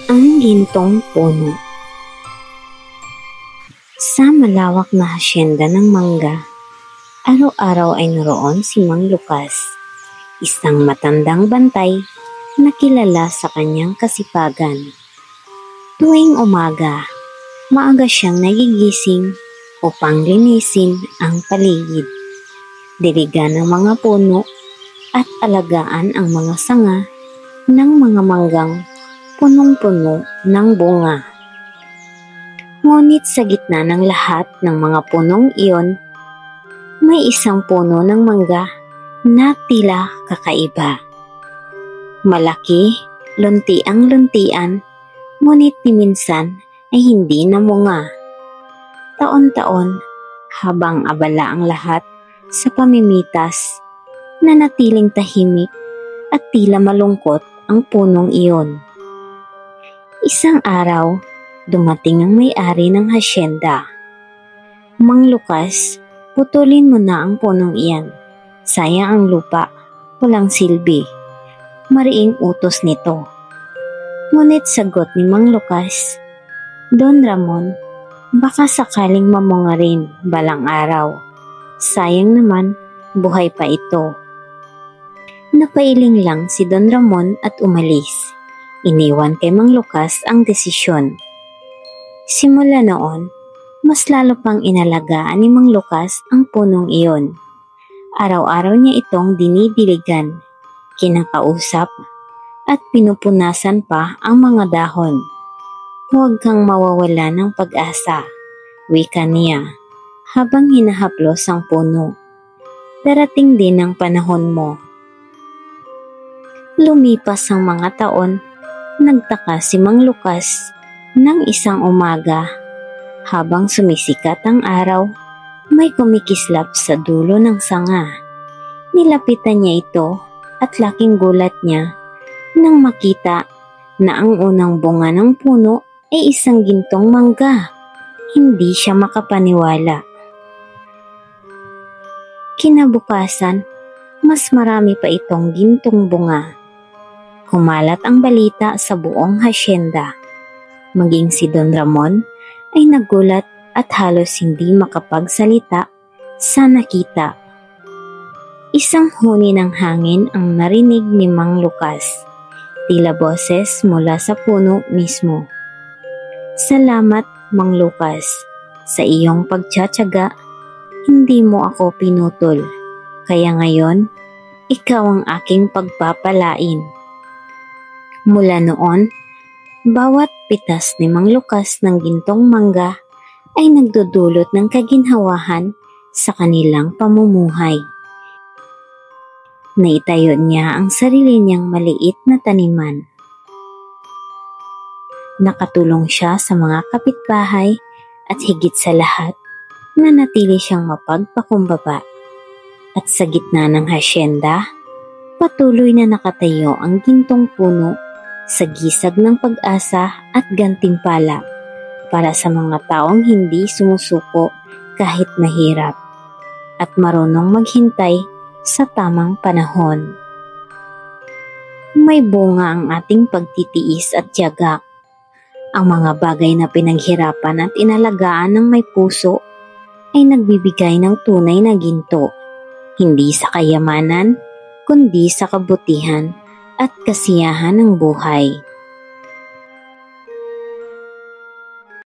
Ang gintong puno. Sa malawak na hasyenda ng mangga, araw-araw ay naroon si Mang Lucas, isang matandang bantay na kilala sa kanyang kasipagan. Tuwing umaga, maaga siyang nagigising upang linisin ang paligid, diligan ng mga puno at alagaan ang mga sanga ng mga manggang punong-puno ng bunga. Ngunit sa gitna ng lahat ng mga punong iyon, may isang puno ng mangga na tila kakaiba. Malaki, luntiang-luntian, ngunit minsan ay hindi namunga. Taon-taon, habang abala ang lahat sa pamimitas, nanatiling tahimik at tila malungkot ang punong iyon. Isang araw, dumating ang may-ari ng hasyenda. "Mang Lucas, putulin mo na ang punong iyan. Sayang ang lupa, walang silbi." Mariing utos nito. Ngunit sagot ni Mang Lucas, "Don Ramon, baka sakaling mamunga rin balang araw. Sayang naman, buhay pa ito." Napailing lang si Don Ramon at umalis. Iniwan kay Mang Lucas ang desisyon. Simula noon, mas lalo pang inalagaan ni Mang Lucas ang punong iyon. Araw-araw niya itong dinidiligan, kinakausap, at pinupunasan pa ang mga dahon. "Huwag kang mawawala ng pag-asa," wika niya, habang hinahaplos ang puno. "Darating din ang panahon mo." Lumipas ang mga taon. Nagtaka si Mang Lucas nang isang umaga, habang sumisikat ang araw, may kumikislap sa dulo ng sanga. Nilapitan niya ito at laking gulat niya nang makita na ang unang bunga ng puno ay isang gintong mangga. Hindi siya makapaniwala. Kinabukasan, mas marami pa itong gintong bunga. Kumalat ang balita sa buong hasyenda. Maging si Don Ramon ay nagulat at halos hindi makapagsalita sa nakita. Isang huni ng hangin ang narinig ni Mang Lucas. Tila boses mula sa puno mismo. "Salamat, Mang Lucas. Sa iyong pagtsatsaga, hindi mo ako pinutol. Kaya ngayon, ikaw ang aking pagpapalain." Mula noon, bawat pitas ni Mang Lucas ng gintong mangga ay nagdudulot ng kaginhawahan sa kanilang pamumuhay. Naitayo niya ang sarili niyang maliit na taniman. Nakatulong siya sa mga kapitbahay at higit sa lahat, nanatili siyang mapagpakumbaba. At sa gitna ng hasyenda, patuloy na nakatayo ang gintong puno sa gisag ng pag-asa at gantimpala para sa mga taong hindi sumusuko kahit mahirap at marunong maghintay sa tamang panahon. May bunga ang ating pagtitiis at tiyaga. Ang mga bagay na pinaghirapan at inalagaan ng may puso ay nagbibigay ng tunay na ginto, hindi sa kayamanan, kundi sa kabutihan at kasiyahan ng buhay.